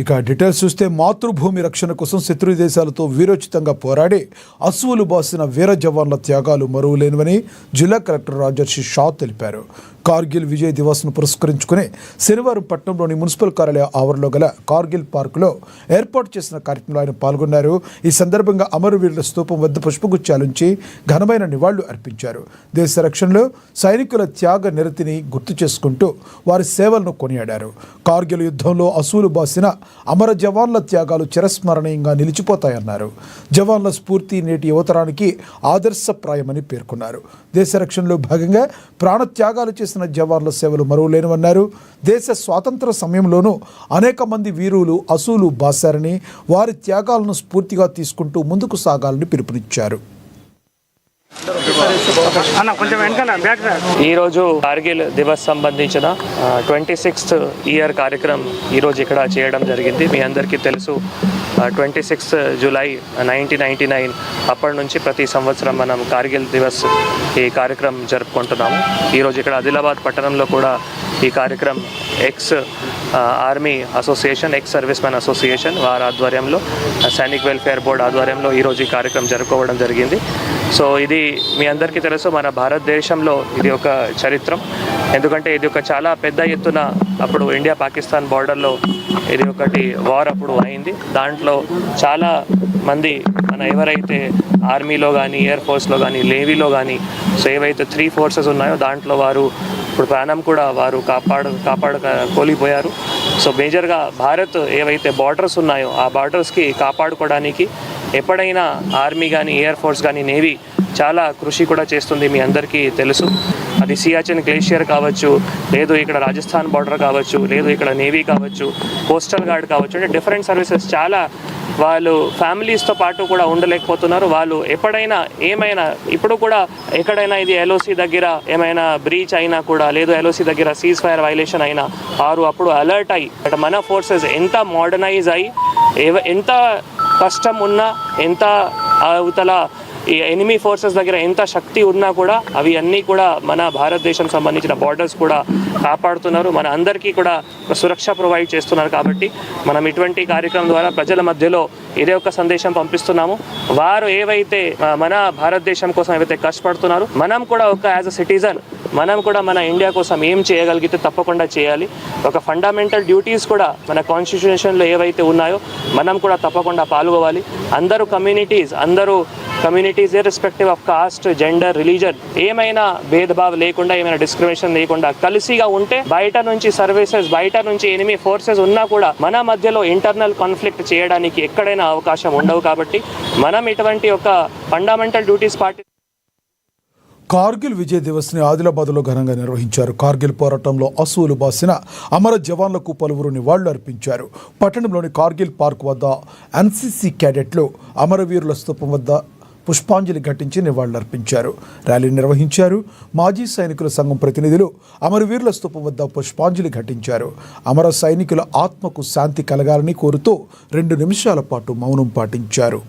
ఇక డీటెయిల్స్ చూస్తే మాతృభూమి రక్షణ కోసం శత్రు దేశాలతో వీరోచితంగా పోరాడి అసువులు బాసిన వీర జవాన్ల త్యాగాలు మరువలేనివని జిల్లా కలెక్టర్ రాజర్షి షా తెలిపారు. కార్గిల్ విజయ్ దివస్ను పురస్కరించుకుని శనివారం పట్టణంలోని మున్సిపల్ కార్యాలయ ఆవరణలో గల కార్గిల్ పార్కులో ఏర్పాటు చేసిన కార్యక్రమంలో ఆయన పాల్గొన్నారు. ఈ సందర్భంగా అమరవీరుల స్తూపం వద్ద పుష్పగుచ్చాలుంచి ఘనమైన నివాళులు అర్పించారు. దేశ రక్షణలో సైనికుల త్యాగ నిరతిని గుర్తు చేసుకుంటూ వారి సేవలను కొనియాడారు. కార్గిల్ యుద్ధంలో అసువులు బాసిన అమర జవాన్ల త్యాగాలు చిరస్మరణీయంగా నిలిచిపోతాయన్నారు. జవాన్ల స్ఫూర్తి నేటి యువతరానికి ఆదర్శప్రాయమని పేర్కొన్నారు. దేశ రక్షణలో భాగంగా ప్రాణత్యాగాలు చేసిన జవాన్ల సేవలు మరువలేనివన్నారు. దేశ స్వాతంత్ర సమయంలోనూ అనేక మంది వీరులు అసువులు బాసారని, వారి త్యాగాలను స్ఫూర్తిగా తీసుకుంటూ ముందుకు సాగాలని పిలుపునిచ్చారు. ఈరోజు కార్గిల్ దివస్ సంబంధించిన 26th ఇయర్ కార్యక్రమం ఈరోజు ఇక్కడ చేయడం జరిగింది. మీ అందరికీ తెలుసు 26 జూలై 1999 అప్పటి నుంచి ప్రతి సంవత్సరం మనం కార్గిల్ దివస్ ఈ కార్యక్రమం జరుపుకుంటున్నాము. ఈరోజు ఇక్కడ ఆదిలాబాద్ పట్టణంలో కూడా ఈ కార్యక్రమం ex army association, ex service man association వారి ఆధ్వర్యంలో, సైనిక్ వెల్ఫేర్ బోర్డ్ ఆధ్వర్యంలో ఈరోజు ఈ కార్యక్రమం జరుపుకోవడం జరిగింది. సో ఇది మీ అందరికీ తెలుసు, మన భారతదేశంలో ఇది ఒక చరిత్రం. ఎందుకంటే ఇది ఒక చాలా పెద్ద ఎత్తున అప్పుడు ఇండియా పాకిస్తాన్ బార్డర్లో ఇది ఒకటి వార్ అప్పుడు అయింది. దాంట్లో చాలా మంది మన ఎవరైతే ఆర్మీలో కానీ, ఎయిర్ ఫోర్స్లో కానీ, నేవీలో కానీ, సో ఏవైతే 3 ఫోర్సెస్ ఉన్నాయో దాంట్లో వారు ఇప్పుడు ప్రాణం కూడా వారు కోల్పోయారు. సో మేజర్గా భారత్ ఏవైతే బార్డర్స్ ఉన్నాయో ఆ బార్డర్స్కి కాపాడుకోవడానికి ఎప్పుడైనా ఆర్మీ కానీ, ఎయిర్ ఫోర్స్ కానీ, నేవీ చాలా కృషి కూడా చేస్తుంది. మీ అందరికీ తెలుసు, అది సియాచిన్ గ్లేషియర్ కావచ్చు, లేదు ఇక్కడ రాజస్థాన్ బార్డర్ కావచ్చు, లేదు ఇక్కడ నేవీ కావచ్చు, కోస్టల్ గార్డ్ కావచ్చు, అంటే డిఫరెంట్ సర్వీసెస్ చాలా వాళ్ళు ఫ్యామిలీస్తో పాటు కూడా ఉండలేకపోతున్నారు. వాళ్ళు ఎప్పుడైనా ఏమైనా ఇప్పుడు కూడా ఎక్కడైనా ఇది ఎల్ఓసి దగ్గర ఏమైనా బ్రీచ్ అయినా కూడా, లేదు ఎల్ఓసి దగ్గర సీజ్ ఫైర్ వైలేషన్ అయినా వారు అప్పుడు అలర్ట్ అయ్యి మన ఫోర్సెస్ ఎంత మోడర్నైజ్ అయ్యి ఎంత కష్టం ఉన్నా, ఎంత అవతల ఈ ఎనిమీ ఫోర్సెస్ దగ్గర ఎంత శక్తి ఉన్నా కూడా అవి అన్నీ కూడా మన భారతదేశం సంబంధించిన బార్డర్స్ కూడా కాపాడుతున్నారు, మన అందరికీ కూడా సురక్ష ప్రొవైడ్ చేస్తున్నారు. కాబట్టి మనం ఇటువంటి కార్యక్రమం ద్వారా ప్రజల మధ్యలో ఇదే ఒక సందేశం పంపిస్తున్నాము. వారు ఏవైతే మన భారతదేశం కోసం ఏవైతే కష్టపడుతున్నారో మనం కూడా ఒక యాజ్ అ సిటిజన్ మనం కూడా మన ఇండియా కోసం ఏం చేయగలిగితే తప్పకుండా చేయాలి. ఒక ఫండమెంటల్ డ్యూటీస్ కూడా మన కాన్స్టిట్యూషన్లో ఏవైతే ఉన్నాయో మనం కూడా తప్పకుండా పాల్గొవాలి. అందరూ communities irrespective of cost, gender, religion ఏమైనా భేదభావం లేకుండా, ఏమైనా డిస్క్రిమినేషన్ లేకుండా కలిసిగా ఉంటే బయట నుంచి సర్వీసెస్, బయట నుంచి ఎనిమీ ఫోర్సెస్ ఉన్నా కూడా మన మధ్యలో ఇంటర్నల్ కాన్ఫ్లిక్ట్ చేయడానికి ఎక్కడైనా అవకాశం ఉండవు. కాబట్టి మనం ఇటువంటి ఒక ఫండమెంటల్ డ్యూటీస్ కార్గిల్ విజయ్ దివస్ని ఆదిలాబాద్లో ఘనంగా నిర్వహించారు. కార్గిల్ పోరాటంలో అసువులు బాసిన అమర జవాన్లకు పలువురు నివాళులు అర్పించారు. పట్టణంలోని కార్గిల్ పార్క్ వద్ద ఎన్సీసీ క్యాడెట్లు అమరవీరుల స్తూపం వద్ద పుష్పాంజలి ఘటించి నివాళులర్పించారు. ర్యాలీ నిర్వహించారు. మాజీ సైనికుల సంఘం ప్రతినిధులు అమరవీరుల స్తూపం వద్ద పుష్పాంజలి ఘటించారు. అమర సైనికుల ఆత్మకు శాంతి కలగాలని కోరుతూ 2 నిమిషాల పాటు మౌనం పాటించారు.